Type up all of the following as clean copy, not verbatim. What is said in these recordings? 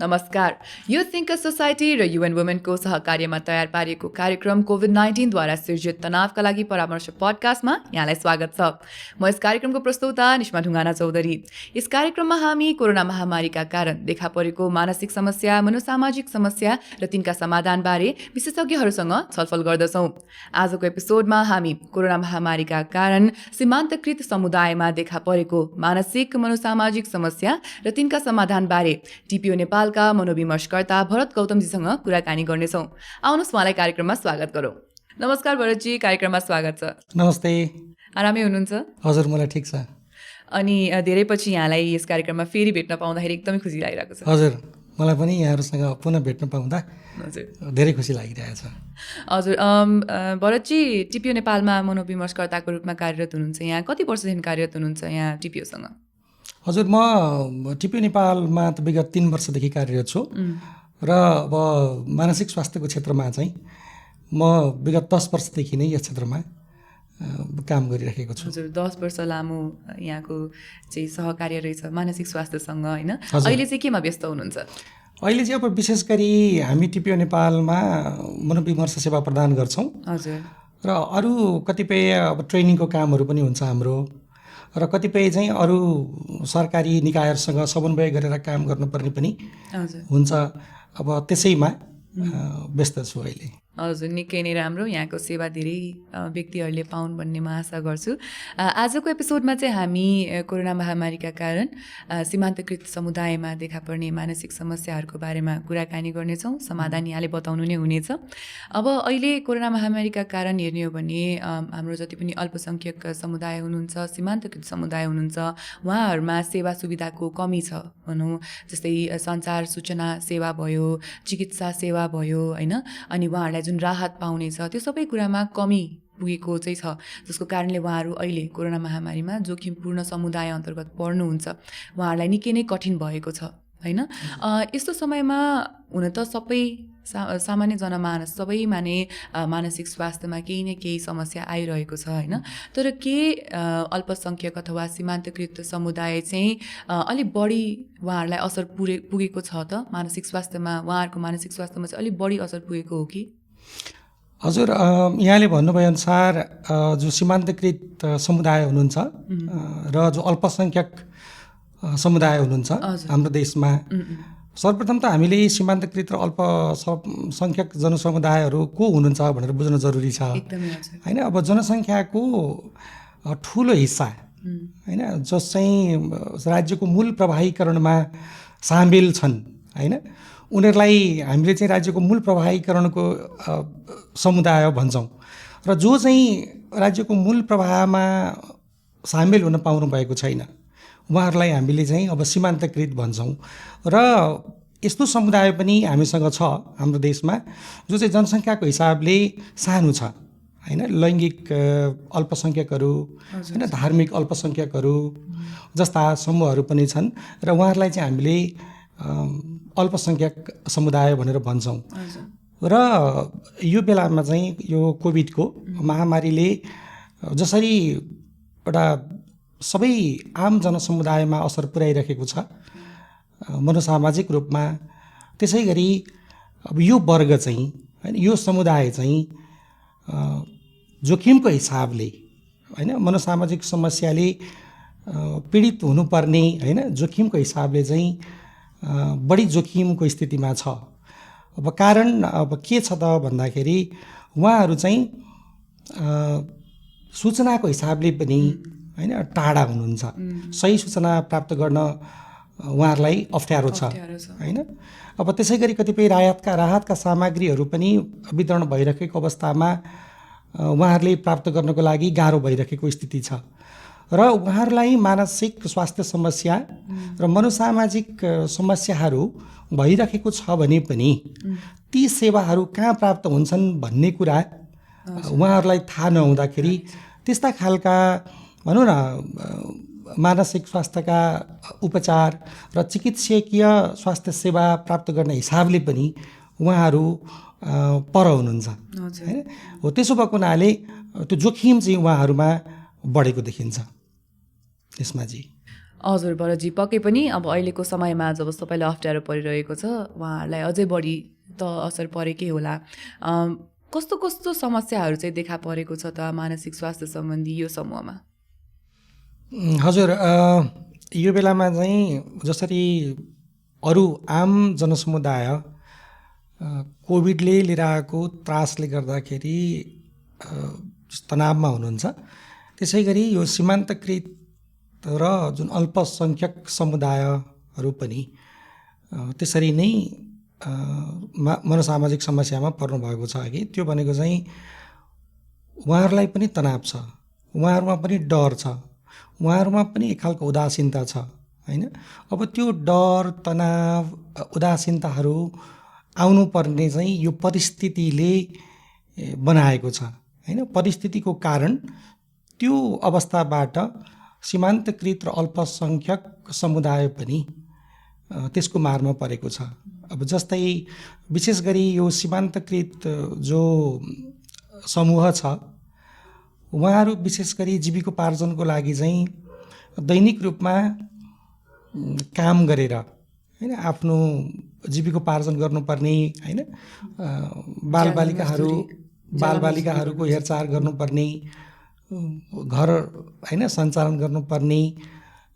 नमस्कार। यो think a society र युएन वुमेनको सहकार्यमा तयार पारिएको कार्यक्रम कोभिड-19 द्वारा सिर्जित तनावका लागि परामर्श पडकास्टमा यहाँलाई स्वागत छ। म यस कार्यक्रमको प्रस्तुता निष्मा ढुङ्गाना चौधरी। यस कार्यक्रममा हामी कोरोना महामारीका कारण देखा परेको मानसिक समस्या, मनोसामाजिक समस्या र तिनका समाधानबारे विशेषज्ञहरूसँग छलफल गर्दछौँ। आजको एपिसोडमा हामी कोरोना महामारीका कारण सीमान्तकृत समुदायमा देखा परेको मानसिक मनोसामाजिक समस्या र तिनका समाधानबारे टिपिओ नेपालका मनोविमर्शकर्ता भरत गौतमजीसँग कुराकानी गर्नेछौँ। आउनुहोस् उहाँलाई कार्यक्रममा स्वागत गरौँ। नमस्कार भरतजी, कार्यक्रममा स्वागत छ। नमस्ते। आरामै हुनुहुन्छ? हजुर, मलाई ठिक छ। अनि धेरै पछि यहाँलाई यस कार्यक्रममा फेरि भेट्न पाउँदाखेरि एकदमै खुसी लागिरहेको छ। हजुर, मलाई पनि यहाँहरूसँग पुनः भेट्न पाउँदा हजुर धेरै खुसी लागिरहेछ। हजुर, भरतजी टिपिओ नेपालमा मनोविमर्शकर्ताको रूपमा कार्यरत हुनुहुन्छ। यहाँ कति वर्षदेखि कार्यरत हुनुहुन्छ यहाँ टिपिओसँग? हजुर, म टिपिओ नेपालमा त विगत 3 वर्षदेखि कार्यरत छु र अब मानसिक स्वास्थ्यको क्षेत्रमा चाहिँ म विगत 10 वर्षदेखि नै यस क्षेत्रमा काम गरिरहेको छु। हजुर, 10 वर्ष लामो यहाँको चाहिँ सहकार्य रहेछ मानसिक स्वास्थ्यसँग, होइन? अहिले चाहिँ केमा व्यस्त हुनुहुन्छ? अहिले चाहिँ अब विशेष गरी हामी टिपिओ नेपालमा मनोविमर्श सेवा प्रदान गर्छौँ। हजुर। र अरू कतिपय अब ट्रेनिङको कामहरू पनि हुन्छ हाम्रो, र कतिपय चाहिँ अरू सरकारी निकायहरूसँग समन्वय गरेर काम गर्नुपर्ने पनि हुन्छ। अब त्यसैमा व्यस्त छु अहिले। हजुर, निकै नै राम्रो। यहाँको सेवा धेरै व्यक्तिहरूले पाउन् भन्ने म आशा गर्छु। आजको एपिसोडमा चाहिँ हामी कोरोना महामारीका कारण सीमान्तकृत समुदायमा देखा पर्ने मानसिक समस्याहरूको बारेमा कुराकानी गर्नेछौँ। समाधान यहाँले बताउनु नै हुनेछ। अब अहिले कोरोना महामारीका कारण हेर्ने हो भने हाम्रो जति पनि अल्पसङ्ख्यक समुदाय हुनुहुन्छ, सीमान्तकृत समुदाय हुनुहुन्छ, उहाँहरूमा सेवा सुविधाको कमी छ भनौँ। जस्तै सञ्चार सूचना सेवा भयो, चिकित्सा सेवा भयो, होइन? अनि उहाँहरूलाई जुन राहत पाउने छ त्यो सबै कुरामा कमी पुगेको चाहिँ छ, जसको कारणले उहाँहरू अहिले कोरोना महामारीमा जोखिमपूर्ण समुदाय अन्तर्गत पर्नुहुन्छ। उहाँहरूलाई निकै नै कठिन भएको छ, होइन? यस्तो समयमा हुन त सबै सामान्य जनमानस सबैमा नै मानसिक स्वास्थ्यमा केही न केही समस्या आइरहेको छ, होइन? तर के अल्पसङ्ख्यक अथवा सीमान्तकृत समुदाय चाहिँ अलिक बढी उहाँहरूलाई असर पुगेको छ त? मानसिक स्वास्थ्यमा, उहाँहरूको मानसिक स्वास्थ्यमा चाहिँ अलिक बढी असर पुगेको हो कि? हजुर, यहाँले भन्नुभयो अनुसार जो सीमान्तकृत समुदाय हुनुहुन्छ र जो अल्पसङ्ख्यक समुदाय हुनुहुन्छ हाम्रो देशमा, सर्वप्रथम त हामीले सीमान्तकृत र अल्पसङ्ख्यक जनसमुदायहरू को हुनुहुन्छ भनेर बुझ्न जरुरी छ, होइन? अब जनसङ्ख्याको ठुलो हिस्सा, होइन, जो चाहिँ राज्यको मूल प्रवाहीकरणमा सामेल छन्, होइन, उनीहरूलाई हामीले चाहिँ राज्यको मूल प्रवाहीकरणको समुदाय भन्छौँ। र जो चाहिँ राज्यको मूल प्रवाहमा सामेल हुन पाउनु भएको छैन उहाँहरूलाई हामीले चाहिँ अब सीमान्तकृत भन्छौँ। र यस्तो समुदाय पनि हामीसँग छ हाम्रो देशमा, जो चाहिँ जनसङ्ख्याको हिसाबले सानो छ, होइन? लैङ्गिक अल्पसङ्ख्यकहरू, होइन, धार्मिक अल्पसङ्ख्यकहरू जस्ता समूहहरू पनि छन्, र उहाँहरूलाई चाहिँ हामीले अल्पसङ्ख्यक समुदाय भनेर भन्छौँ। र यो बेलामा चाहिँ यो कोभिडको महामारीले जसरी एउटा सबै आम जनसमुदायमा असर पुर्याइरहेको छ मनोसामाजिक रूपमा, त्यसै गरी अब यो वर्ग चाहिँ, होइन, यो समुदाय चाहिँ जोखिमको हिसाबले, होइन, मनोसामाजिक समस्याले पीडित हुनुपर्ने, होइन, जोखिमको हिसाबले चाहिँ बढी जोखिमको स्थितिमा छ। अब कारण अब के छ त भन्दाखेरि उहाँहरू चाहिँ सूचनाको हिसाबले पनि, होइन, टाढा हुनुहुन्छ। सही सूचना प्राप्त गर्न उहाँहरूलाई अप्ठ्यारो छ, होइन? अब त्यसै गरी कतिपय राहतका सामग्रीहरू पनि वितरण भइरहेको अवस्थामा उहाँहरूले प्राप्त गर्नको लागि गाह्रो भइरहेको स्थिति छ। र उहाँहरूलाई मानसिक स्वास्थ्य समस्या र मनोसामाजिक समस्याहरू भइरहेको छ भने पनि ती सेवाहरू कहाँ प्राप्त हुन्छन् भन्ने कुरा उहाँहरूलाई थाहा नहुँदाखेरि त्यस्ता खालका भनौँ न मानसिक स्वास्थ्यका उपचार र चिकित्सकीय स्वास्थ्य सेवा प्राप्त गर्ने हिसाबले पनि उहाँहरू पर हुनुहुन्छ, होइन? हो, त्यसो भएको हुनाले त्यो जोखिम चाहिँ उहाँहरूमा बढेको देखिन्छ। त्यसमा जी हजुर बरजी पक्कै पनि अब अहिलेको समयमा जब सबैलाई अप्ठ्यारो परिरहेको छ उहाँहरूलाई अझै बढी त असर परेकै होला। कस्तो कस्तो समस्याहरू चाहिँ देखा परेको छ त मानसिक स्वास्थ्य सम्बन्धी यो समूहमा? हजुर, यो बेलामा चाहिँ जसरी अरू आम जनसमुदाय कोभिडले लिएर आएको त्रासले गर्दाखेरि तनावमा हुनुहुन्छ, त्यसै गरी यो सीमान्तकृत र जुन अल्पसङ्ख्यक समुदायहरू पनि त्यसरी नै मनोसामाजिक समस्यामा पर्नुभएको छ कि त्यो भनेको चाहिँ उहाँहरूलाई पनि तनाव छ, उहाँहरूमा पनि डर छ, उहाँहरूमा पनि एक खालको उदासीनता छ होइन। अब त्यो डर, तनाव, उदासीनताहरू आउनुपर्ने चाहिँ यो परिस्थितिले बनाएको छ होइन। परिस्थितिको कारण त्यो अवस्थाबाट सीमान्तकृत र अल्पसङ्ख्यक समुदाय पनि त्यसको मारमा परेको छ। अब जस्तै विशेष गरी यो सीमान्तकृत जो समूह छ उहाँहरू विशेष गरी जीविकोपार्जनको लागि चाहिँ दैनिक रूपमा काम गरेर होइन आफ्नो जीविकोपार्जन गर्नुपर्ने होइन, बालबालिकाहरूको हेरचाह गर्नुपर्ने, घर होइन सञ्चालन गर्नुपर्ने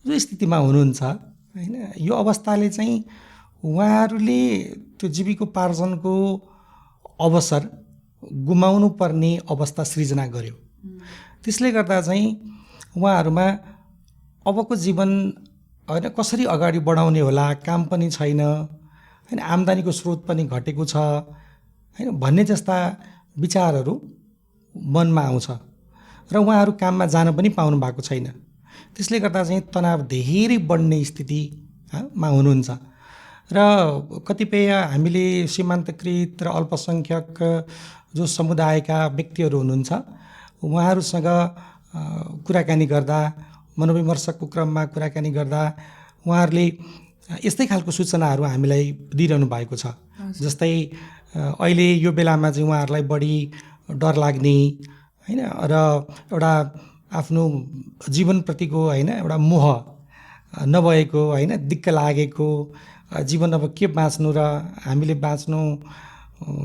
जो स्थितिमा हुनुहुन्छ होइन। यो अवस्थाले चाहिँ उहाँहरूले त्यो जीविकोपार्जनको अवसर गुमाउनु पर्ने अवस्था सृजना गर्यो। त्यसले गर्दा चाहिँ उहाँहरूमा अबको जीवन होइन कसरी अगाडि बढाउने होला, काम पनि छैन होइन, आम्दानीको स्रोत पनि घटेको छ होइन भन्ने जस्ता विचारहरू मनमा आउँछ र उहाँहरू काममा जान पनि पाउनु भएको छैन। त्यसले गर्दा चाहिँ तनाव धेरै बढ्ने स्थितिमा हुनुहुन्छ र कतिपय हामीले सीमान्तकृत र अल्पसङ्ख्यक जो समुदायका व्यक्तिहरू हुनुहुन्छ उहाँहरूसँग कुराकानी गर्दा, मनोविमर्शको क्रममा कुराकानी गर्दा उहाँहरूले यस्तै खालको सूचनाहरू हामीलाई दिइरहनु भएको छ। जस्तै अहिले यो बेलामा चाहिँ उहाँहरूलाई बढी डर लाग्ने होइन र एउटा आफ्नो जीवनप्रतिको होइन एउटा मोह नभएको होइन, दिक्क लागेको, जीवन अब के बाँच्नु र हामीले बाँच्नु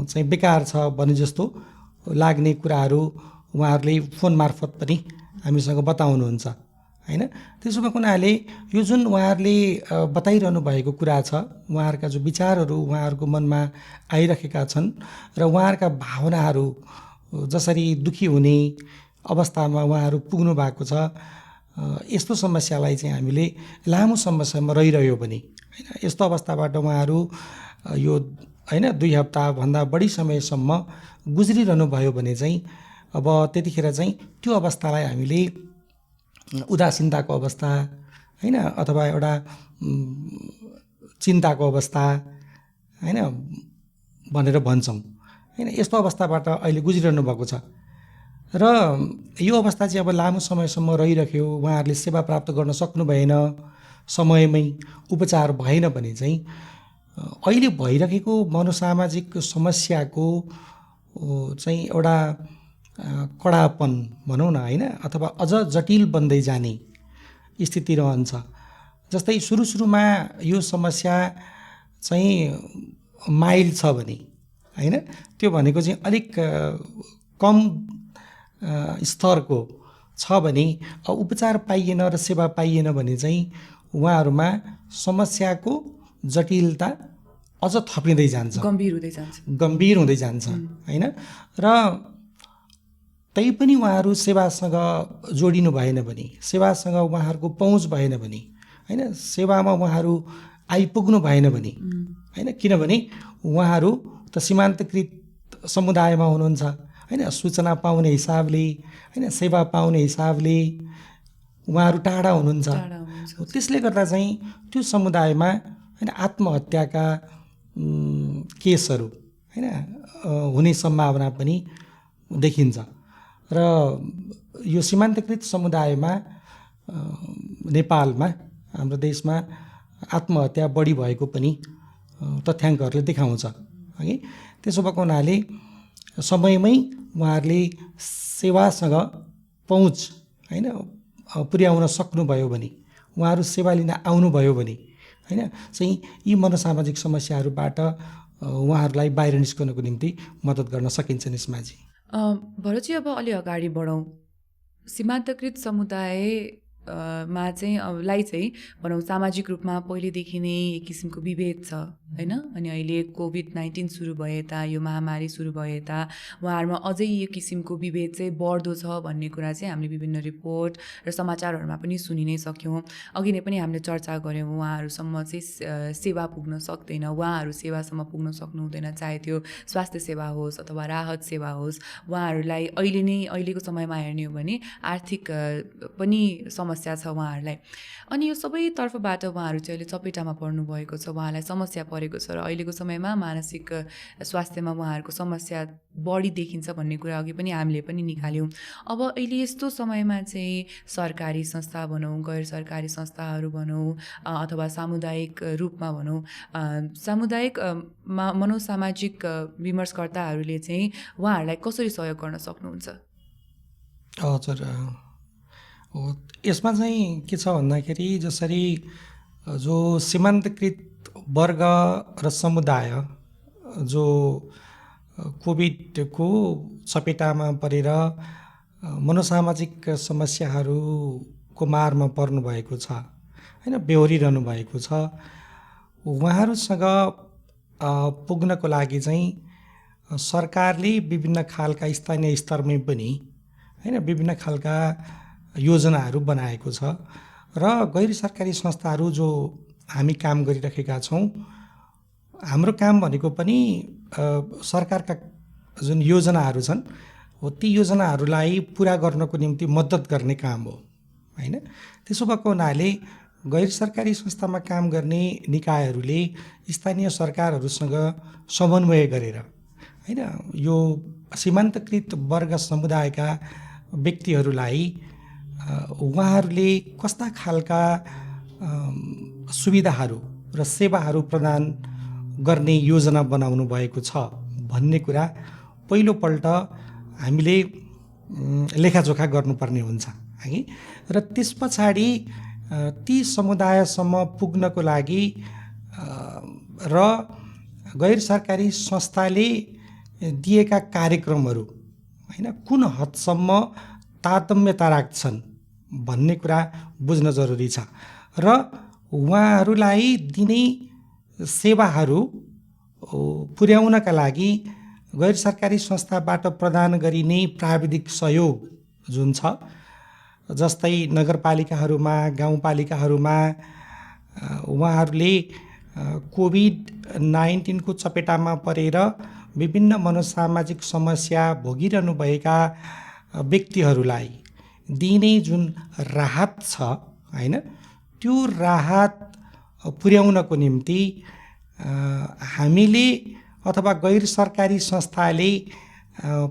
चाहिँ बेकार छ भने जस्तो लाग्ने कुराहरू उहाँहरूले फोन मार्फत पनि हामीसँग बताउनुहुन्छ होइन। त्यसो भएको हुनाले यो जुन उहाँहरूले बताइरहनु भएको कुरा छ, उहाँहरूका जो विचारहरू उहाँहरूको मनमा आइरहेका छन् र उहाँहरूका भावनाहरू जसरी दुखी हुने अवस्थामा उहाँहरू पुग्नु भएको छ, यस्तो समस्यालाई चाहिँ हामीले लामो समयसम्म रहिरह्यो भने होइन, यस्तो अवस्थाबाट उहाँहरू यो होइन 2 हप्ताभन्दा बढी समयसम्म गुज्रिरहनु भयो भने चाहिँ अब त्यतिखेर चाहिँ त्यो अवस्थालाई हामीले उदासीनताको अवस्था होइन अथवा एउटा चिन्ताको अवस्था होइन भनेर भन्छौँ होइन। यस्तो अवस्थाबाट अहिले गुज्रिरहनु भएको छ र यो अवस्था चाहिँ अब लामो समयसम्म रहिरह्यो, उहाँहरूले सेवा प्राप्त गर्न सक्नु भएन, समयमै उपचार भएन भने चाहिँ अहिले भइरहेको मनोसामाजिक समस्याको चाहिँ एउटा कडापन भनौँ न होइन, अथवा अझ जटिल बन्दै जाने स्थिति रहन्छ। जस्तै सुरुमा यो समस्या चाहिँ माइल्ड छ भने होइन, त्यो भनेको चाहिँ अलिक कम स्तरको छ भने उपचार पाइएन र सेवा पाइएन भने चाहिँ उहाँहरूमा समस्याको जटिलता अझ थपिँदै जान्छ, गम्भीर हुँदै जान्छ होइन। र तैपनि उहाँहरू सेवासँग जोडिनु भएन भने, सेवासँग उहाँहरूको पहुँच भएन भने होइन, सेवामा उहाँहरू आइपुग्नु भएन भने होइन, किनभने उहाँहरू त सीमान्तकृत समुदायमा हुनुहुन्छ होइन, सूचना पाउने हिसाबले होइन, सेवा पाउने हिसाबले उहाँहरू टाढा हुनुहुन्छ। त्यसले गर्दा चाहिँ त्यो समुदायमा होइन आत्महत्याका केसहरू होइन हुने सम्भावना पनि देखिन्छ र यो सीमान्तकृत समुदायमा नेपालमा हाम्रो देशमा आत्महत्या बढी भएको पनि तथ्याङ्कहरूले देखाउँछ है। त्यसो भएको हुनाले समयमै उहाँहरूले सेवासँग पहुँच होइन पुर्याउन सक्नुभयो भने उहाँहरू सेवा लिन आउनुभयो भने होइन चाहिँ यी मनोसामाजिक समस्याहरूबाट उहाँहरूलाई बाहिर निस्कनको निम्ति मद्दत गर्न सकिन्छ निस्माजी। भरतजी, अब अलि अगाडि बढौँ। सीमान्तकृत समुदाय मा चाहिँ लाई चाहिँ भनौँ सामाजिक रूपमा पहिलेदेखि नै एक किसिमको विभेद छ होइन। अनि अहिले कोभिड-19 सुरु भए यता, यो महामारी सुरु भए यता उहाँहरूमा अझै यो किसिमको विभेद चाहिँ बढ्दो छ भन्ने कुरा चाहिँ हामीले विभिन्न रिपोर्ट र समाचारहरूमा पनि सुनि नै सक्यौँ। अघि नै पनि हामीले चर्चा गऱ्यौँ, उहाँहरूसम्म चाहिँ सेवा पुग्न सक्दैन, उहाँहरू सेवासम्म पुग्न सक्नुहुँदैन, चाहे त्यो स्वास्थ्य सेवा होस् अथवा राहत सेवा होस्। उहाँहरूलाई अहिलेको समयमा हेर्ने हो भने आर्थिक पनि समस्या छ उहाँहरूलाई। अनि यो सबै तर्फबाट उहाँहरू चाहिँ अहिले चपेटामा पर्नुभएको छ, उहाँलाई समस्या परेको छ र अहिलेको समयमा मानसिक स्वास्थ्यमा उहाँहरूको समस्या बढी देखिन्छ भन्ने कुरा अघि पनि हामीले पनि निकाल्यौँ। अब अहिले यस्तो समयमा चाहिँ सरकारी संस्था भनौँ, गैर सरकारी संस्थाहरू भनौँ अथवा सामुदायिक रूपमा भनौँ, सामुदायिक मनोसामाजिक विमर्शकर्ताहरूले चाहिँ उहाँहरूलाई कसरी सहयोग गर्न सक्नुहुन्छ? हजुर, यसमा चाहिँ के छ भन्दाखेरि जसरी जो सीमान्तकृत वर्ग र समुदाय जो कोभिडको चपेटामा परेर मनोसामाजिक समस्याहरूको मारमा पर्नुभएको छ होइन, बेहोरिरहनु भएको छ, उहाँहरूसँग पुग्नको लागि चाहिँ सरकारले विभिन्न खालका स्थानीय स्तरमै पनि होइन विभिन्न खालका योजनाहरू बनाएको छ र गैर सरकारी संस्थाहरू जो हामी काम गरिरहेका छौँ, हाम्रो काम भनेको पनि सरकारका जुन योजनाहरू छन् हो ती योजनाहरूलाई पुरा गर्नको निम्ति मद्दत गर्ने काम हो होइन। त्यसो भएको हुनाले गैर सरकारी संस्थामा काम गर्ने निकायहरूले स्थानीय सरकारहरूसँग समन्वय गरेर होइन यो सीमान्तकृत वर्ग समुदायका व्यक्तिहरूलाई उहाँहरूले कस्ता खालका सुविधाहरू र सेवाहरू प्रदान गर्ने योजना बनाउनु भएको छ भन्ने कुरा पहिलोपल्ट हामीले लेखाजोखा गर्नुपर्ने हुन्छ है। र त्यस पछाडि ती समुदायसम्म पुग्नको लागि र गैर सरकारी संस्थाले दिएका कार्यक्रमहरू होइन कुन हदसम्म तारतम्यता राख्छन् भन्ने कुरा बुझ्न जरुरी छ र उहाँहरूलाई दिने सेवाहरू पुर्याउनका लागि गैर सरकारी संस्थाबाट प्रदान गरिने प्राविधिक सहयोग जुन छ, जस्तै नगरपालिकाहरूमा गाउँपालिकाहरूमा उहाँहरूले कोभिड-19 को चपेटामा परेर विभिन्न मनोसामाजिक समस्या भोगिरहनुभएका व्यक्तिहरूलाई दिने जुन राहत छ होइन, त्यो राहत पुर्याउनको निम्ति हामीले अथवा गैर सरकारी संस्थाले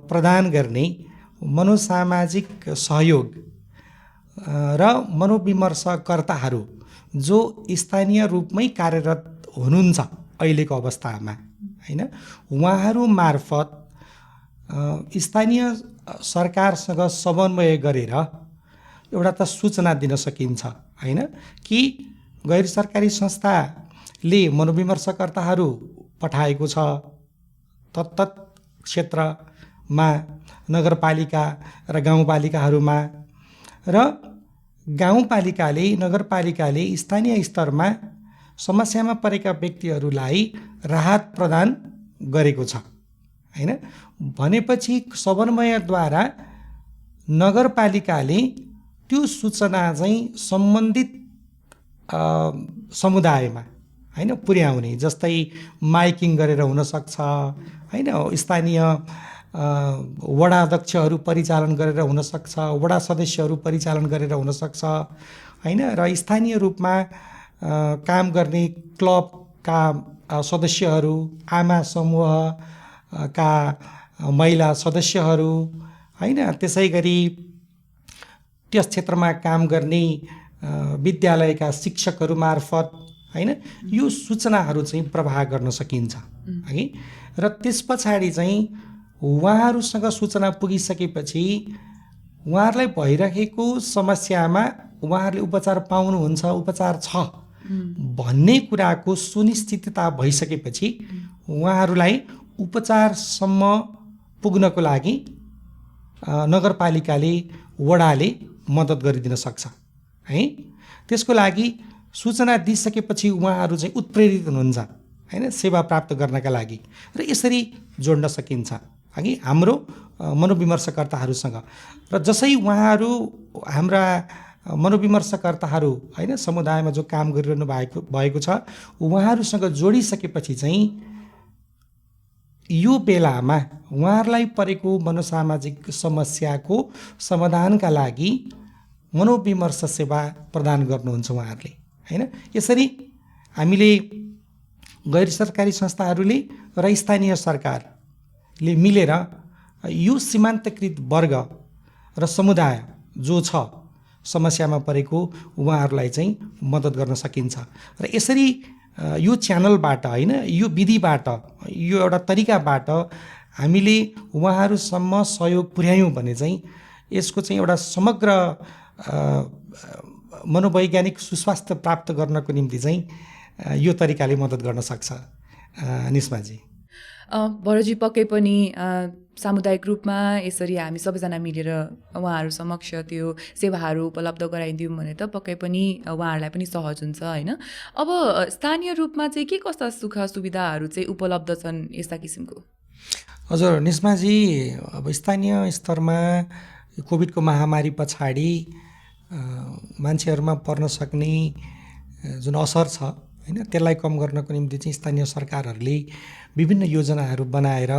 प्रदान गर्ने मनोसामाजिक सहयोग र मनोविमर्शकर्ताहरू जो स्थानीय रूपमै कार्यरत हुनुहुन्छ अहिलेको अवस्थामा होइन, उहाँहरू मार्फत स्थानीय सरकारसँग समन्वय गरेर एउटा त सूचना दिन सकिन्छ होइन कि गैर सरकारी संस्थाले मनोविमर्शकर्ताहरू पठाएको छ तत्तत क्षेत्रमा नगरपालिका र गाउँपालिकाहरूमा, र गाउँपालिकाले नगरपालिकाले स्थानीय स्तरमा समस्यामा परेका व्यक्तिहरूलाई राहत प्रदान गरेको छ होइन। भनेपछि समन्वयद्वारा नगरपालिकाले त्यो सूचना चाहिँ सम्बन्धित समुदायमा होइन पुर्याउने, जस्तै माइकिङ गरेर हुनसक्छ होइन, स्थानीय वडा अध्यक्षहरू परिचालन गरेर हुनसक्छ, वडा सदस्यहरू परिचालन गरेर हुनसक्छ होइन, र स्थानीय रूपमा काम गर्ने क्लबका सदस्यहरू, आमा समूहका महिला सदस्यहरू होइन, त्यसै गरी त्यस क्षेत्रमा काम गर्ने विद्यालयका शिक्षकहरू मार्फत होइन यो सूचनाहरू चाहिँ प्रवाह गर्न सकिन्छ है। र त्यस पछाडि चाहिँ उहाँहरूसँग सूचना पुगिसकेपछि उहाँहरूलाई भइरहेको समस्यामा उहाँहरूले उपचार पाउनुहुन्छ, उपचार छ भन्ने कुराको सुनिश्चितता भइसकेपछि उहाँहरूलाई उपचारसम्म पुग्नको लागि नगरपालिकाले, वडाले मद्दत गरिदिन सक्छ है। त्यसको लागि सूचना दिइसकेपछि उहाँहरू चाहिँ उत्प्रेरित हुनुहुन्छ हैन, सेवा प्राप्त गर्नका लागि, र यसरी जोड्न सकिन्छ अघि हाम्रो मनोविमर्शकर्ताहरूसँग। र जसै उहाँहरू हाम्रा मनोविमर्शकर्ताहरू हैन समुदायमा जो काम गरिरहनु भएको छ उहाँहरूसँग जोडिसकेपछि चाहिँ यो बेलामा उहाँहरूलाई परेको मनोसामाजिक समस्याको समाधानका लागि मनोविमर्श सेवा प्रदान गर्नुहुन्छ उहाँहरूले हैन। यसरी हामीले गैर सरकारी संस्थाहरूले र स्थानीय सरकारले मिलेर यो सीमान्तकृत वर्ग र समुदाय जो छ समस्यामा परेको उहाँहरूलाई चाहिँ मद्दत गर्न सकिन्छ। र यसरी यो च्यानलबाट हैन, यो विधिबाट, यो एउटा तरिकाबाट हामीले उहाँहरूसम्म सहयोग पुर्यायौँ भने चाहिँ यसको चाहिँ एउटा समग्र मनोवैज्ञानिक सुस्वास्थ्य प्राप्त गर्नको निम्ति चाहिँ यो तरिकाले मद्दत गर्न सक्छ निस्माजी। भरतजी, पक्कै पनि सामुदायिक रूपमा यसरी हामी सबैजना मिलेर उहाँहरू समक्ष त्यो सेवाहरू उपलब्ध गराइदियौँ भने त पक्कै पनि उहाँहरूलाई पनि सहज हुन्छ होइन। अब स्थानीय रूपमा चाहिँ के कस्ता सुख सुविधाहरू चाहिँ उपलब्ध छन् यस्ता किसिमको? हजुर निस्माजी, अब स्थानीय स्तरमा कोभिडको महामारी पछाडि मान्छेहरूमा पर्न सक्ने जुन असर छ हैन, त्यसलाई कम गर्नको निम्ति चाहिँ स्थानीय सरकारहरूले विभिन्न योजनाहरू बनाएर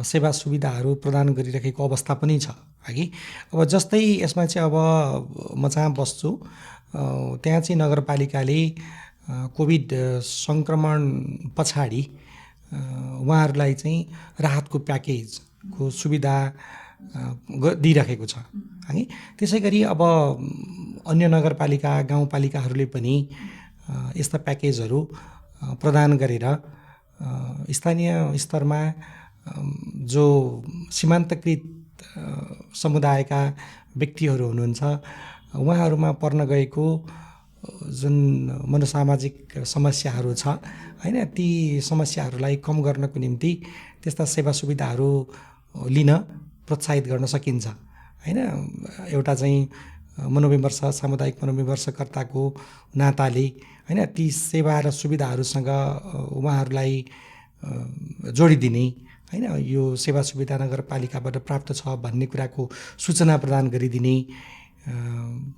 सेवा सुविधाहरू प्रदान गरिरहेको अवस्था पनि छ हगि। अब जस्तै यसमा चाहिँ अब म जहाँ बस्छु त्यहाँ चाहिँ नगरपालिकाले कोभिड सङ्क्रमण पछाडि उहाँहरूलाई चाहिँ राहतको प्याकेजको सुविधा दिइरहेको छ है। त्यसै गरी अब अन्य नगरपालिका, गाउँपालिकाहरूले पनि यस्ता प्याकेजहरू प्रदान गरेर स्थानीय स्तरमा जो सीमान्तकृत समुदायका व्यक्तिहरू हुनुहुन्छ उहाँहरूमा पर्न गएको जुन मनोसामाजिक समस्याहरू छ हैन, ती समस्याहरूलाई कम गर्नको निम्ति त्यस्ता सेवा सुविधाहरू लिन प्रोत्साहित गर्न सकिन्छ हैन। एउटा चाहिँ मनोविमर्श, सामुदायिक मनोविमर्शकर्ताको नाताले हैन ती सेवा र सुविधाहरूसँग उहाँहरूलाई जोडिदिने हैन, यो सेवा सुविधा नगरपालिकाबाट प्राप्त छ भन्ने कुराको सूचना प्रदान गरिदिने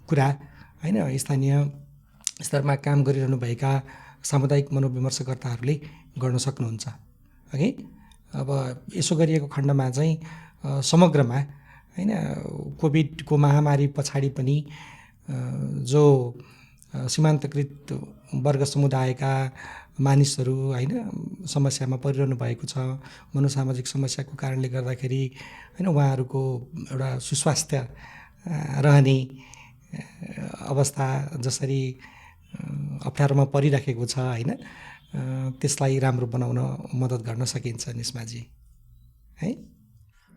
कुरा हैन स्थानीय स्तरमा काम गरिरहनुभएका सामुदायिक मनोविमर्शकर्ताहरूले गर्न सक्नुहुन्छ है। अब यसो गरिएको खण्डमा चाहिँ समग्रमा हैन कोभिडको महामारी पछाडि पनि जो सीमान्तकृत वर्ग समुदायका मानिसहरू हैन समस्यामा परिरहनु भएको छ, मनोसामाजिक समस्याको कारणले गर्दाखेरि हैन उहाँहरूको एउटा सुस्वास्थ्य रहने अवस्था जसरी अप्ठ्यारोमा परिराखेको छ हैन, त्यसलाई राम्रो बनाउन मद्दत गर्न सकिन्छ निस्माजी है।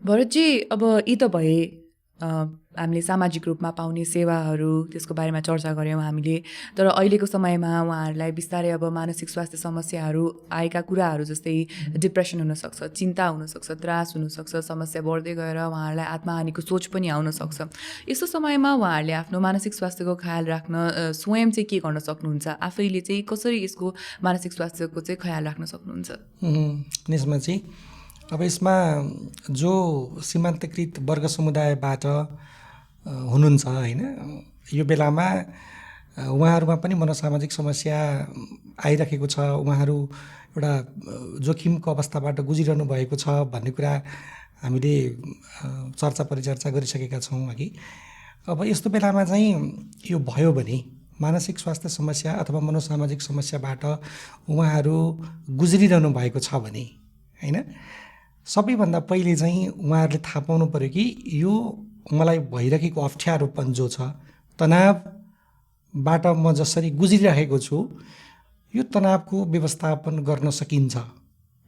भरतजी, अब यी त भए हामीले सामाजिक रूपमा पाउने सेवाहरू, त्यसको बारेमा चर्चा गऱ्यौँ हामीले। तर अहिलेको समयमा उहाँहरूलाई बिस्तारै अब मानसिक स्वास्थ्य समस्याहरू आएका कुराहरू जस्तै डिप्रेसन हुनसक्छ, चिन्ता हुनसक्छ, त्रास हुनसक्छ, समस्या बढ्दै गएर उहाँहरूलाई आत्महानिको सोच पनि आउन सक्छ। यस्तो समयमा उहाँहरूले आफ्नो मानसिक स्वास्थ्यको ख्याल राख्न स्वयं चाहिँ के गर्न सक्नुहुन्छ? आफैले चाहिँ कसरी यसको मानसिक स्वास्थ्यको चाहिँ ख्याल राख्न सक्नुहुन्छ? निस्मा चाहिँ अब यसमा जो सीमान्तकृत वर्ग समुदायबाट हुनुहुन्छ हैन, यो बेलामा उहाँहरूमा पनि मनोसामाजिक समस्या आइरहेको छ, उहाँहरू एउटा जोखिमको अवस्थाबाट गुजिरहनु भएको छ भन्ने कुरा हामीले चर्चा परिचर्चा गरिसकेका छौँ अघि। अब यस्तो बेलामा चाहिँ यो भयो भने मानसिक स्वास्थ्य समस्या अथवा मनोसामाजिक समस्याबाट उहाँहरू गुज्रिरहनु भएको छ भने हैन, सबैभन्दा पहिले चाहिँ उहाँहरूले थाहा पाउनु पर्यो कि यो मलाई भइरहेको अप्ठ्यारोपन जो छ, तनावबाट म जसरी गुज्रिरहेको छु, यो तनावको व्यवस्थापन गर्न सकिन्छ,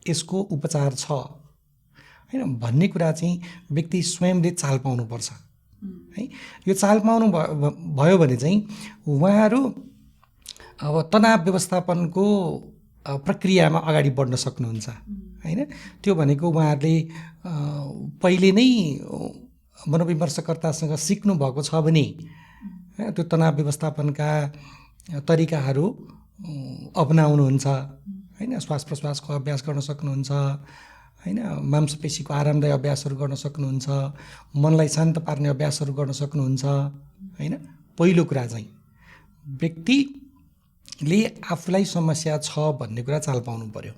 यसको उपचार छ हैन भन्ने कुरा चाहिँ व्यक्ति स्वयंले चाल पाउनुपर्छ है। यो चाल पाउनु भयो भने चाहिँ उहाँहरू अब तनाव व्यवस्थापनको प्रक्रियामा अगाडि बढ्न सक्नुहुन्छ होइन। त्यो भनेको उहाँहरूले पहिले नै मनोविमर्शकर्तासँग सिक्नुभएको छ भने त्यो तनाव व्यवस्थापनका तरिकाहरू अपनाउनुहुन्छ होइन। श्वास प्रश्वासको अभ्यास गर्न सक्नुहुन्छ होइन। मांसपेशीको आरामदायी अभ्यासहरू गर्न सक्नुहुन्छ, मनलाई शान्त पार्ने अभ्यासहरू गर्न सक्नुहुन्छ होइन। पहिलो कुरा चाहिँ व्यक्तिले आफूलाई समस्या छ भन्ने कुरा चाल पाउनु पर्यो।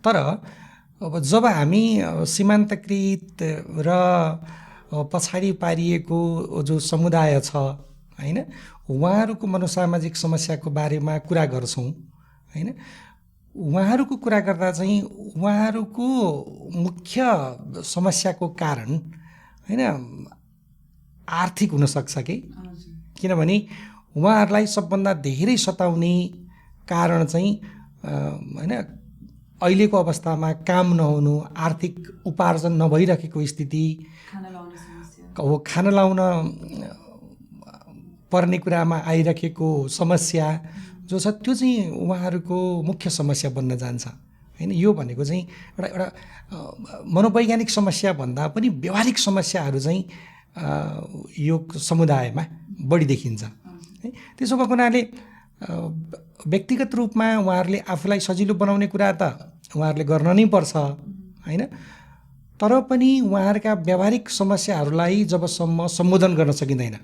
तर अब जब हामी सीमान्तकृत र पछाडि पारिएको जो समुदाय छ होइन, उहाँहरूको मनोसामाजिक समस्याको बारेमा कुरा गर्छौँ होइन। उहाँहरूको कुरा गर्दा चाहिँ उहाँहरूको मुख्य समस्याको कारण होइन आर्थिक हुनसक्छ कि, किनभने उहाँहरूलाई सबभन्दा धेरै सताउने कारण चाहिँ होइन अहिलेको अवस्थामा काम नहुनु, आर्थिक उपार्जन नभइरहेको स्थिति, खाना लाउन पर्ने कुरामा आइरहेको समस्या जो छ त्यो चाहिँ उहाँहरूको मुख्य समस्या बन्न जान्छ होइन। यो भनेको चाहिँ एउटा मनोवैज्ञानिक समस्या भन्दा पनि व्यवहारिक समस्याहरू चाहिँ यो समुदायमा बढी देखिन्छ है। त्यसो भएको हुनाले व्यक्तिगत रूपमा उहाँहरूले आफूलाई सजिलो बनाउने कुरा त उहाँहरूले गर्न नै पर्छ होइन। तर पनि उहाँहरूका व्यवहारिक समस्याहरूलाई जबसम्म सम्बोधन गर्न सकिँदैन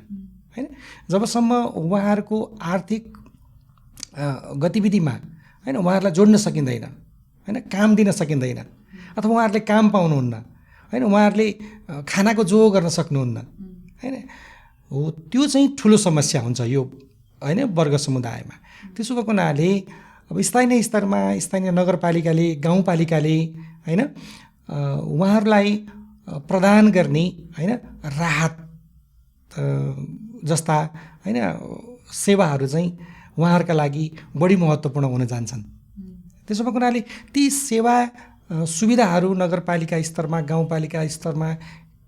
होइन, जबसम्म उहाँहरूको आर्थिक गतिविधिमा होइन उहाँहरूलाई जोड्न सकिँदैन होइन, काम दिन सकिँदैन, अथवा उहाँहरूले काम पाउनुहुन्न होइन, उहाँहरूले खानाको जो गर्न सक्नुहुन्न होइन, हो त्यो चाहिँ ठुलो समस्या हुन्छ यो होइन वर्ग समुदायमा। त्यसो भएको हुनाले अब स्थानीय स्तरमा स्थानीय नगरपालिकाले गाउँपालिकाले होइन उहाँहरूलाई प्रदान गर्ने होइन राहत जस्ता होइन सेवाहरू चाहिँ उहाँहरूका लागि बढी महत्त्वपूर्ण हुन जान्छन्। त्यसो भएको हुनाले ती सेवा सुविधाहरू नगरपालिका स्तरमा गाउँपालिका स्तरमा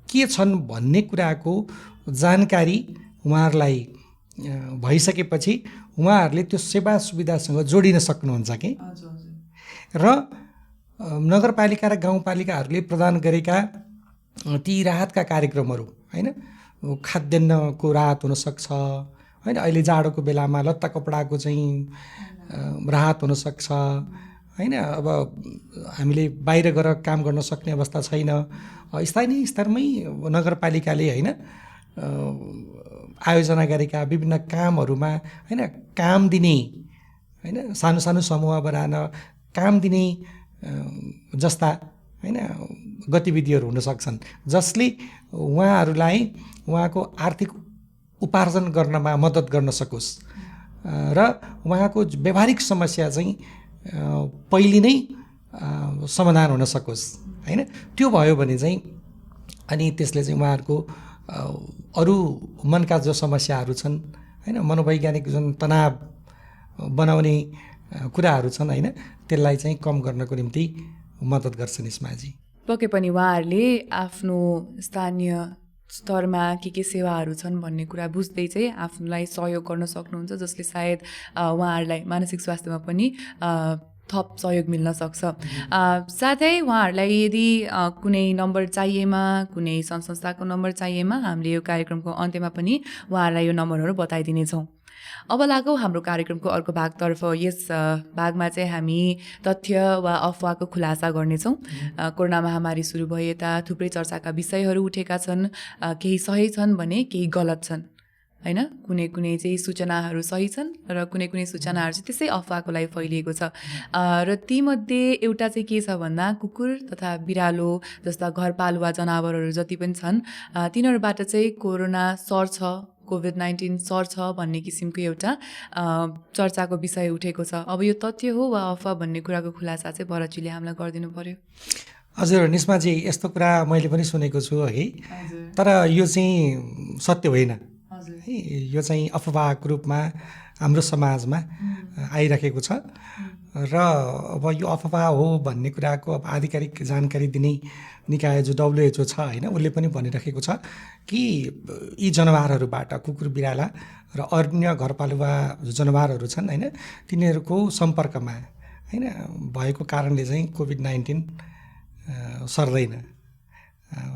के छन् भन्ने कुराको जानकारी उहाँहरूलाई भइसकेपछि उहाँहरूले त्यो सेवा सुविधासँग जोडिन सक्नुहुन्छ कि। र नगरपालिका र गाउँपालिकाहरूले प्रदान गरेका ती राहतका कार्यक्रमहरू होइन खाद्यान्नको राहत हुनसक्छ होइन, अहिले जाडोको बेलामा लत्ता कपडाको चाहिँ राहत हुनसक्छ होइन। अब हामीले बाहिर गएर काम गर्न सक्ने अवस्था छैन, स्थानीय स्तरमै नगरपालिकाले होइन आयोजना गरेका विभिन्न कामहरूमा होइन काम दिने होइन सानो सानो समूह बनाएर काम दिने जस्ता होइन गतिविधिहरू हुन सक्छन्, जसले उहाँहरूलाई उहाँको आर्थिक उपार्जन गर्नमा मद्दत गर्न सकोस् र उहाँको व्यवहारिक समस्या चाहिँ पहिले नै समाधान हुन सकोस् होइन। त्यो भयो भने चाहिँ अनि त्यसले चाहिँ उहाँहरूको अरू मनका जो समस्याहरू छन् होइन मनोवैज्ञानिक जुन तनाव बनाउने कुराहरू छन् होइन त्यसलाई चाहिँ कम गर्नको निम्ति मद्दत गर्छ निस्माजी। पक्कै पनि उहाँहरूले आफ्नो स्थानीय स्तरमा के सेवाहरू छन् भन्ने कुरा बुझ्दै चाहिँ आफूलाई सहयोग गर्न सक्नुहुन्छ, जसले सायद उहाँहरूलाई मानसिक स्वास्थ्यमा पनि थप सहयोग मिल्न सक्छ। साथै उहाँहरूलाई यदि कुनै नम्बर चाहिएमा, कुनै संस्थाको नम्बर चाहिएमा हामीले यो कार्यक्रमको अन्त्यमा पनि उहाँहरूलाई यो नम्बरहरू बताइदिनेछौँ। अब लागौँ हाम्रो कार्यक्रमको अर्को भागतर्फ। यस भागमा चाहिँ हामी तथ्य वा अफवाहको खुलासा गर्नेछौँ। कोरोना महामारी सुरु भए यता थुप्रै चर्चाका विषयहरू उठेका छन्, केही सही छन् भने केही गलत छन् होइन। कुनै कुनै चाहिँ सूचनाहरू सही छन् र कुनै कुनै सूचनाहरू चाहिँ त्यसै अफवाहको लागि फैलिएको छ। र तीमध्ये एउटा चाहिँ के छ भन्दा कुकुर तथा बिरालो जस्ता घरपालुवा जनावरहरू जति पनि छन् तिनीहरूबाट चाहिँ कोरोना सर्छ, कोभिड-19 सर्छ भन्ने किसिमको एउटा चर्चाको विषय उठेको छ। अब यो तथ्य हो वा अफवाह भन्ने कुराको खुलासा चाहिँ भरतजीले हामीलाई गरिदिनु पर्यो। हजुर निस्माजी, यस्तो कुरा मैले पनि सुनेको छु है, तर यो चाहिँ सत्य होइन है। यो चाहिँ अफवाहको रूपमा हाम्रो समाजमा आइरहेको छ र अब यो अफवाह हो भन्ने कुराको अब आधिकारिक जानकारी दिने निकाय जो WHO छ होइन, उसले पनि भनिराखेको छ कि यी जनावरहरूबाट कुकुर बिराला र अन्य घरपालुवा जनावरहरू छन् होइन, तिनीहरूको सम्पर्कमा होइन भएको कारणले चाहिँ कोभिड-19 सर्दैन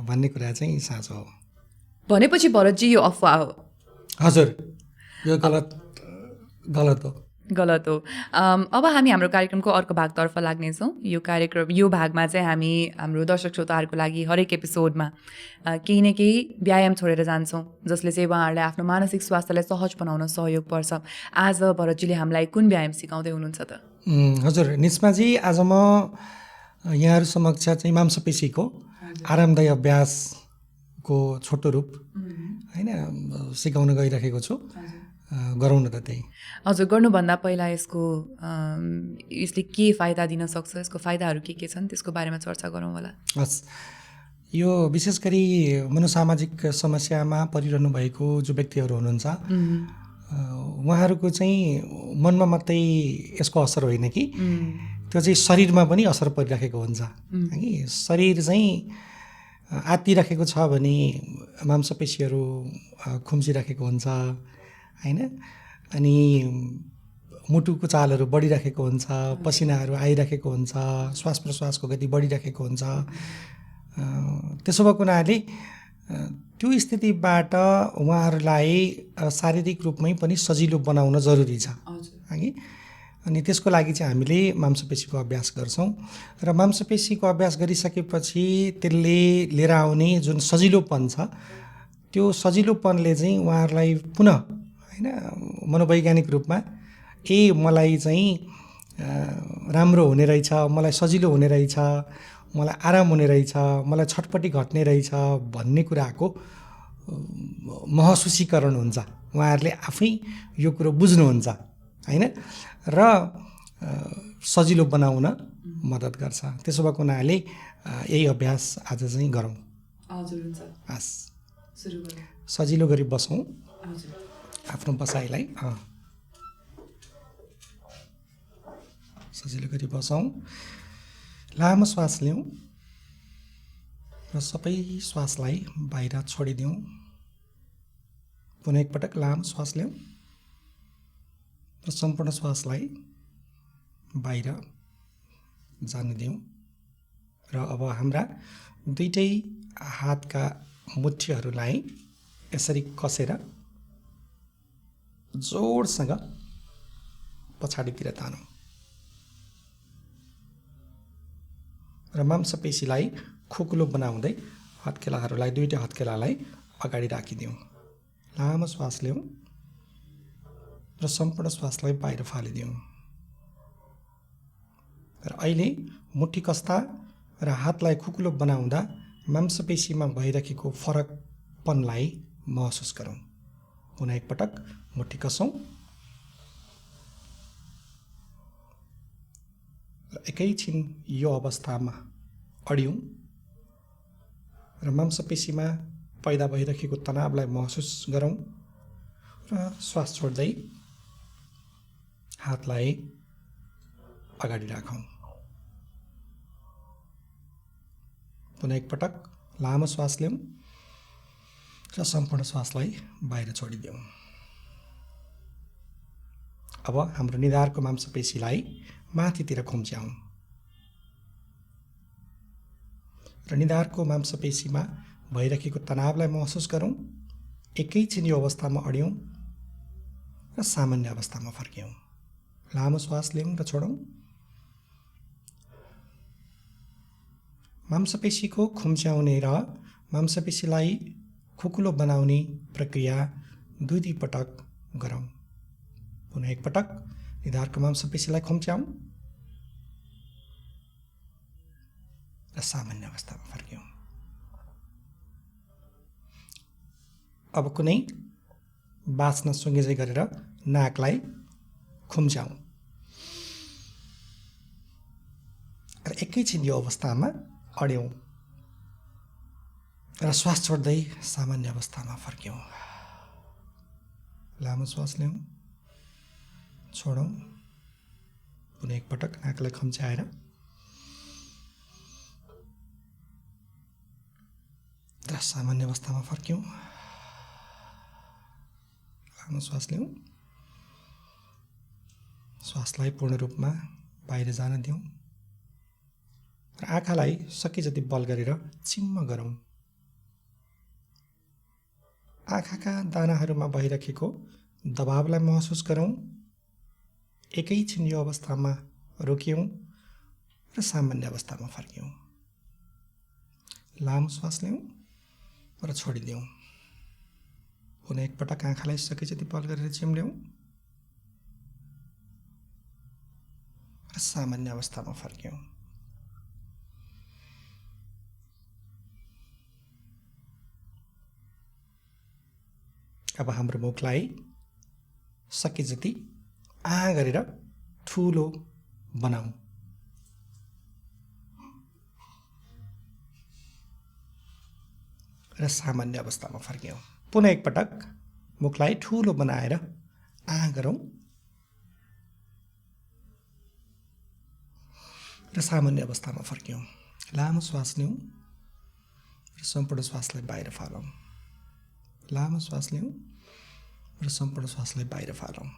भन्ने कुरा चाहिँ साँचो हो। भनेपछि भरतजी यो अफवाह हो? हजुर, यो गलत हो। गलत हो। अब हामी हाम्रो कार्यक्रमको अर्को भागतर्फ लाग्नेछौँ। यो भागमा चाहिँ हामी हाम्रो दर्शक श्रोताहरूको लागि हरेक एपिसोडमा केही न केही व्यायाम छोडेर जान्छौँ, जसले चाहिँ उहाँहरूलाई आफ्नो मानसिक स्वास्थ्यलाई सहज बनाउन सहयोग पर्छ। आज भरतजीले हामीलाई कुन व्यायाम सिकाउँदै हुनुहुन्छ त? हजुर निस्माजी, आज म यहाँहरू समक्ष चाहिँ मांसपेशीको आरामदायी अभ्यासको छोटो रूप होइन सिकाउन गइरहेको छु। गरौँ न त त्यही। हजुर, गर्नुभन्दा पहिला यसले के फाइदा दिन सक्छ, यसको फाइदाहरू के छन्, त्यसको बारेमा चर्चा गरौँ होला। हस्, यो विशेष गरी मनोसामाजिक समस्यामा परिरहनु भएको जो व्यक्तिहरू हुनुहुन्छ उहाँहरूको चाहिँ मनमा मात्रै यसको असर होइन कि त्यो चाहिँ शरीरमा पनि असर परिराखेको हुन्छ कि शरीर चाहिँ आत्तिराखेको छ भने मांसपेशीहरू खुम्चिराखेको हुन्छ होइन, अनि मुटुको चालहरू बढिराखेको हुन्छ, पसिनाहरू आइराखेको हुन्छ, श्वास प्रश्वासको गति बढिराखेको हुन्छ। त्यसो भएको हुनाले त्यो स्थितिबाट उहाँहरूलाई शारीरिक रूपमै पनि सजिलो बनाउन जरुरी छ है। अनि त्यसको लागि चाहिँ हामीले मांसपेशीको अभ्यास गर्छौँ र मांसपेशीको अभ्यास गरिसकेपछि त्यसले लिएर आउने जुन सजिलोपन छ त्यो सजिलोपनले चाहिँ उहाँहरूलाई पुनः होइन मनोवैज्ञानिक रूपमा मलाई चाहिँ राम्रो हुने रहेछ, मलाई सजिलो हुने रहेछ, मलाई आराम हुने रहेछ, मलाई छटपट्टि घट्ने रहेछ भन्ने कुराको महसुसीकरण हुन्छ। उहाँहरूले आफै यो कुरो बुझ्नुहुन्छ होइन र सजिलो बनाउन मद्दत गर्छ। त्यसो भएको हुनाले यही अभ्यास आज चाहिँ गरौँ। हजुर, हुन्छ। हस्, सुरु गरौँ। सजिलो गरी बसौँ। हजुर, आफ्नो बसाइलाई सजिलो गरी बसौँ। लामो श्वास लिउँ र सबै श्वासलाई बाहिर छोडिदिउँ। पुनः एकपटक लामो श्वास लिउँ र सम्पूर्ण श्वासलाई बाहिर जान दिउँ। र अब हाम्रा दुईटै हातका मुठीहरूलाई यसरी कसेर जोडसँग पछाडितिर तानौँ र मांसपेशीलाई खोकुलो बनाउँदै हत्केलाहरूलाई दुईटै हत्केलालाई अगाडि राखिदिउँ। लामो श्वास लिउँ र सम्पूर्ण श्वासलाई बाहिर फालिदिउँ। र अहिले मुठी कस्दा र हातलाई खुकुलो बनाउँदा मांसपेशीमा भइरहेको फरकपनलाई महसुस गरौँ। पुनः एकपटक मुठी कसौँ र एकैछिन यो अवस्थामा अडियौँ र मांसपेशीमा पैदा भइरहेको तनावलाई महसुस गरौँ र श्वास छोड्दै हातलाई अगाडि राखौँ। पुनः एकपटक लामो श्वास लिउँ र सम्पूर्ण श्वासलाई बाहिर छोडिदिउँ। अब हाम्रो निधारको मांसपेशीलाई माथितिर खुम्च्याउँ र निधारको मांसपेशीमा भइरहेको तनावलाई महसुस गरौँ। एकैछिन यो अवस्थामा अडियौँ र सामान्य अवस्थामा फर्क्यौँ। लामो श्वास लिउँ र छोडौँ। मांसपेशीको खुम्च्याउने र मांसपेशीलाई खुकुलो बनाउने प्रक्रिया दुई पटक गरौँ। पुनः एकपटक निधारको मांसपेशीलाई खुम्च्याउँ र सामान्य अवस्थामा फर्क्यौँ। अब कुनै बाँच्न सुँगेजै गरेर नाकलाई खुम्च्याउँ र एकैछिन यो अवस्थामा अड्यौँ र श्वास छोड्दै सामान्य अवस्थामा फर्क्यौँ। लामो श्वास लिउँ, छोडौँ। पुनः एकपटक नाकलाई खुम्च्याएर र सामान्य अवस्थामा फर्क्यौँ। लामो श्वास लिउँ। श्वासलाई पूर्ण रूपमा बाहिर जान दिउँ र आँखालाई सके जति बल गरेर चिम्म गरौँ। आँखाका दानाहरूमा भइरहेको दबावलाई महसुस गरौँ। एकैछिन यो अवस्थामा रोकियौँ र सामान्य अवस्थामा फर्क्यौँ। लामो श्वास लिउँ र छोडिदिउँ। पुनः एकपटक आँखालाई सके जति बल गरेर चिम्ल्याउँ र सामान्य अवस्थामा फर्क्यौँ। अब हाम्रो मुखलाई सके जति गरेर ठुलो बनाऊ। र सामान्य अवस्थामा फर्क्यौँ। पुनः एकपटक मुखलाई ठुलो बनाएर गरौँ र सामान्य अवस्थामा फर्क्यौँ। लामो श्वास लिउँ र सम्पूर्ण श्वासलाई बाहिर फालौँ। लामो श्वास लिउँ र सम्पूर्ण श्वासलाई बाहिर फालौँ।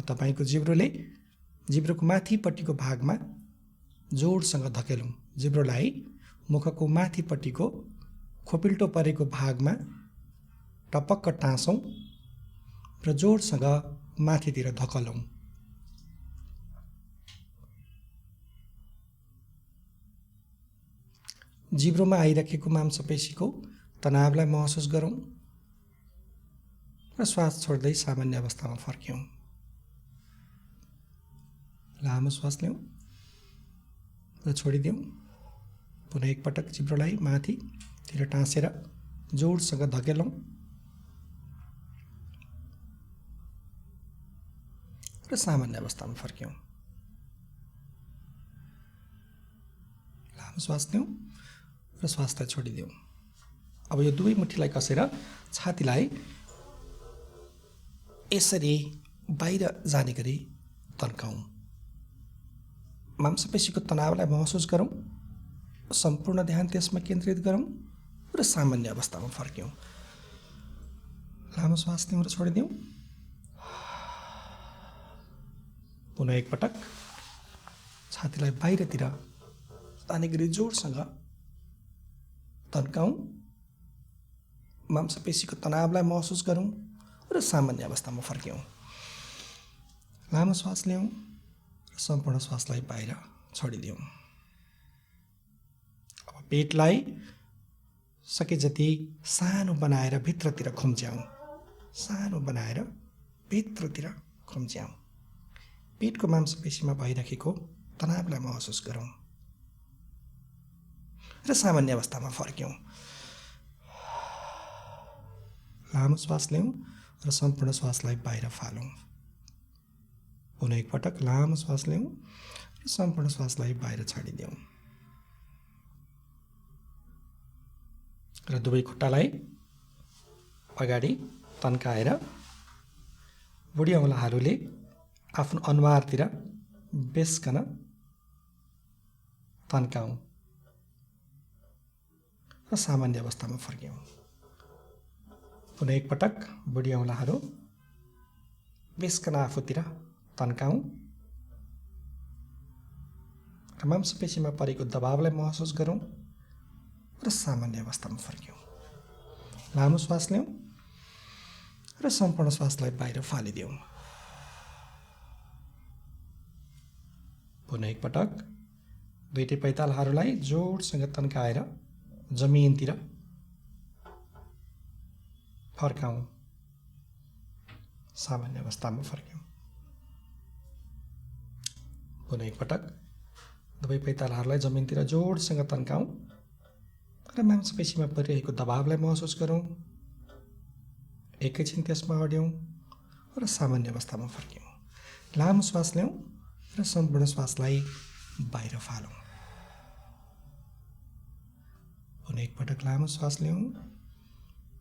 तपाईको जिब्रोको माथिपट्टिको भागमा जोडसँग धकेलौँ। जिब्रोलाई मुखको माथिपट्टिको खोपिल्टो परेको भागमा टपक्क टाँसौँ र जोडसँग माथितिर धकलौँ। जिब्रोमा आइरहेको मांसपेशीको तनावलाई महसुस गरौँ र श्वास छोड्दै सामान्य अवस्थामा फर्क्यौँ। लामो श्वास लिउँ र छोडिदिउँ। पुनः एकपटक जिब्रोलाई माथितिर टाँसेर जोडसँग धकेलौँ र सामान्य अवस्थामा फर्क्यौँ। लामो श्वास लिउँ र श्वासलाई छोडिदिउँ। अब यो दुवै मुठीलाई कसेर छातीलाई यसरी बाहिर जाने गरी तन्काउँ। मांसपेशीको तनावलाई महसुस गरौँ। सम्पूर्ण ध्यान त्यसमा केन्द्रित गरौँ र सामान्य अवस्थामा फर्क्यौँ। लामो श्वास लिउँ र छोडिदिउँ। पुनः एकपटक छातीलाई बाहिरतिर जाने गरी जोडसँग तन्काउँ। मांसपेशीको तनावलाई महसुस गरौँ र सामान्य अवस्थामा फर्क्यौँ। लामो श्वास लिउँ र सम्पूर्ण श्वासलाई बाहिर छोडिदिउँ। अब पेटलाई सके जति सानो बनाएर भित्रतिर खुम्च्याउँ। सानो बनाएर भित्रतिर खुम्च्याउँ। पेटको मांसपेशीमा भइरहेको तनावलाई महसुस गरौँ र सामान्य अवस्थामा फर्क्यौँ। लामो श्वास लिउँ र सम्पूर्ण श्वासलाई बाहिर फालौँ। पुनः एकपटक लामो श्वास लिउँ र सम्पूर्ण श्वासलाई बाहिर छाडिदिउँ। र दुवै खुट्टालाई अगाडि तन्काएर बुढी औँलाहरूले आफ्नो अनुहारतिर बेस्कन तन्काउँ र सामान्य अवस्थामा फर्क्यौँ। पुनः एकपटक बुढी औँलाहरू बेस्कन आफूतिर तन्काउँ र मांसपेशीमा परेको दबावलाई महसुस गरौँ र सामान्य अवस्थामा फर्क्यौँ। लामो श्वास लिउँ र सम्पूर्ण श्वासलाई बाहिर फालिदिउँ। पुनः एकपटक दुईटै पैतालाहरूलाई जोडसँग तन्काएर जमिनतिर फर्काउँ। सामान्य अवस्थामा फर्क्यौँ। पुनः एकपटक दुवै पैतालाहरूलाई जमिनतिर जोडसँग तन्काउँ र मांसपेशीमा परिरहेको दबावलाई महसुस गरौँ। एकैछिन त्यसमा अड्यौँ र सामान्य अवस्थामा फर्क्यौँ। लामो श्वास लिउँ र सम्पूर्ण श्वासलाई बाहिर फालौँ। पुनः एकपटक लामो श्वास लिउँ,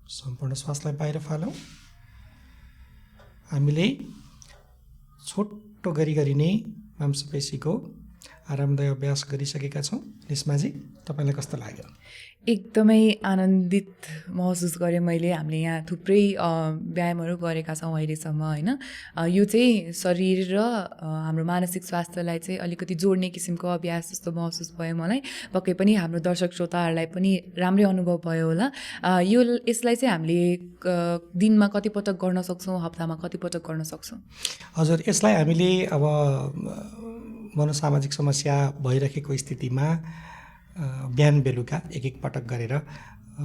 सम्पूर्ण श्वासलाई बाहिर फालौँ। हामीले छोटो गरी नै मांसपेशीको आरामदायक अभ्यास गरिसकेका छौँ। निस्माजी, तपाईँलाई कस्तो लाग्यो? एकदमै आनन्दित महसुस गरेँ मैले। हामीले यहाँ थुप्रै व्यायामहरू गरेका छौँ अहिलेसम्म होइन। यो चाहिँ शरीर र हाम्रो मानसिक स्वास्थ्यलाई चाहिँ अलिकति जोड्ने किसिमको अभ्यास जस्तो महसुस भयो मलाई। पक्कै पनि हाम्रो दर्शक श्रोताहरूलाई पनि राम्रै अनुभव भयो होला। यसलाई चाहिँ हामीले दिनमा कतिपटक गर्न सक्छौँ, हप्तामा कतिपटक गर्न सक्छौँ? हजुर, यसलाई हामीले अब मनोसामाजिक समस्या भइरहेको स्थितिमा बिहान बेलुका एक पटक गरेर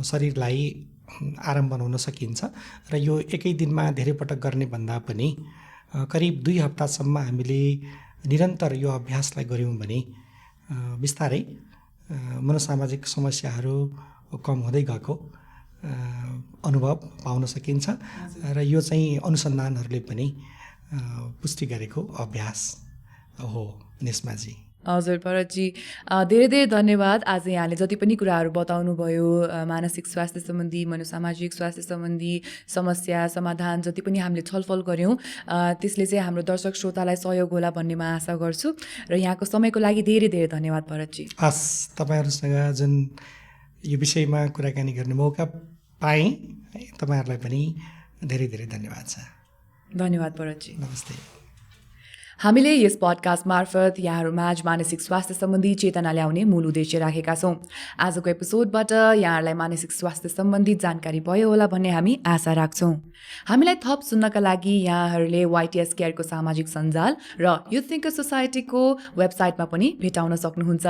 शरीरलाई आराम बनाउन सकिन्छ। र यो एकै दिनमा धेरै पटक गर्ने भन्दा पनि करिब 2 हप्तासम्म हामीले निरन्तर यो अभ्यासलाई गऱ्यौँ भने बिस्तारै मनोसामाजिक समस्याहरू कम हुँदै गएको अनुभव पाउन सकिन्छ। र यो चाहिँ अनुसन्धानहरूले पनि पुष्टि गरेको अभ्यास हो। निस्माजी। हजुर भरतजी, धेरै धेरै धन्यवाद। आज यहाँले जति पनि कुराहरू बताउनु भयो, मानसिक स्वास्थ्य सम्बन्धी, मनोसामाजिक स्वास्थ्य सम्बन्धी समस्या समाधान जति पनि हामीले छलफल गऱ्यौँ, त्यसले चाहिँ हाम्रो दर्शक श्रोतालाई सहयोग होला भन्ने म आशा गर्छु। र यहाँको समयको लागि धेरै धेरै धन्यवाद भरतजी। हस्, तपाईँहरूसँग जुन यो विषयमा कुराकानी गर्ने मौका पाएँ, तपाईँहरूलाई पनि धेरै धेरै धन्यवाद छ। धन्यवाद भरतजी। नमस्ते। हामीले यस पडकास्ट मार्फत यहाँहरूमाझ मानसिक स्वास्थ्य सम्बन्धी चेतना ल्याउने मूल उद्देश्य राखेका छौँ। आजको एपिसोडबाट यहाँहरूलाई मानसिक स्वास्थ्य सम्बन्धी जानकारी भयो होला भन्ने हामी आशा राख्छौँ। हामीलाई थप सुन्नका लागि यहाँहरूले YTS केयरको सामाजिक सञ्जाल र युथ थिङ्कर सोसाइटीको वेबसाइटमा पनि भेटाउन सक्नुहुन्छ।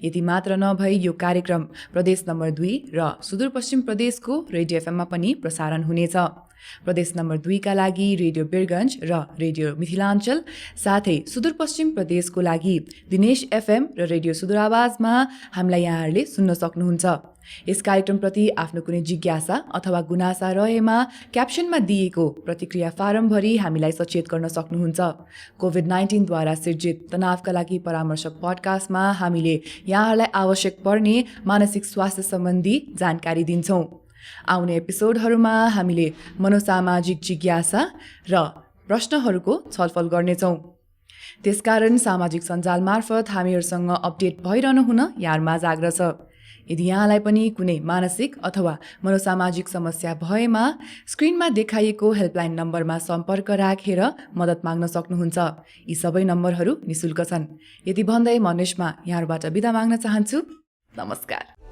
यति मात्र नभई यो कार्यक्रम प्रदेश नम्बर 2 र सुदूरपश्चिम प्रदेशको रेडियो एफएममा पनि प्रसारण हुनेछ। प्रदेश नम्बर 2 का लागि रेडियो बिरगञ्ज र रेडियो मिथिलाञ्चल, साथै सुदूरपश्चिम प्रदेशको लागि दिनेश FM र रेडियो सुदूर आवाजमा हामीलाई यहाँहरूले सुन्न सक्नुहुन्छ। यस कार्यक्रमप्रति आफ्नो कुनै जिज्ञासा अथवा गुनासा रहेमा क्याप्सनमा दिएको प्रतिक्रिया फारम भरी हामीलाई सचेत गर्न सक्नुहुन्छ। कोभिड-19 द्वारा सिर्जित तनावका लागि परामर्श पडकास्टमा हामीले यहाँहरूलाई आवश्यक पर्ने मानसिक स्वास्थ्य सम्बन्धी जानकारी दिन्छौँ। आउने एपिसोडहरूमा हामीले मनोसामाजिक जिज्ञासा र प्रश्नहरूको छलफल गर्नेछौँ। त्यसकारण सामाजिक सञ्जाल मार्फत हामीहरूसँग अपडेट भइरहनु हुन यहाँहरूमाझ आग्रह छ। यदि यहाँलाई पनि कुनै मानसिक अथवा मनोसामाजिक समस्या भएमा स्क्रिनमा देखाइएको हेल्पलाइन नम्बरमा सम्पर्क राखेर मद्दत माग्न सक्नुहुन्छ। यी सबै नम्बरहरू निशुल्क छन्। यति भन्दै म निस्मा यहाँहरूबाट बिदा माग्न चाहन्छु। नमस्कार।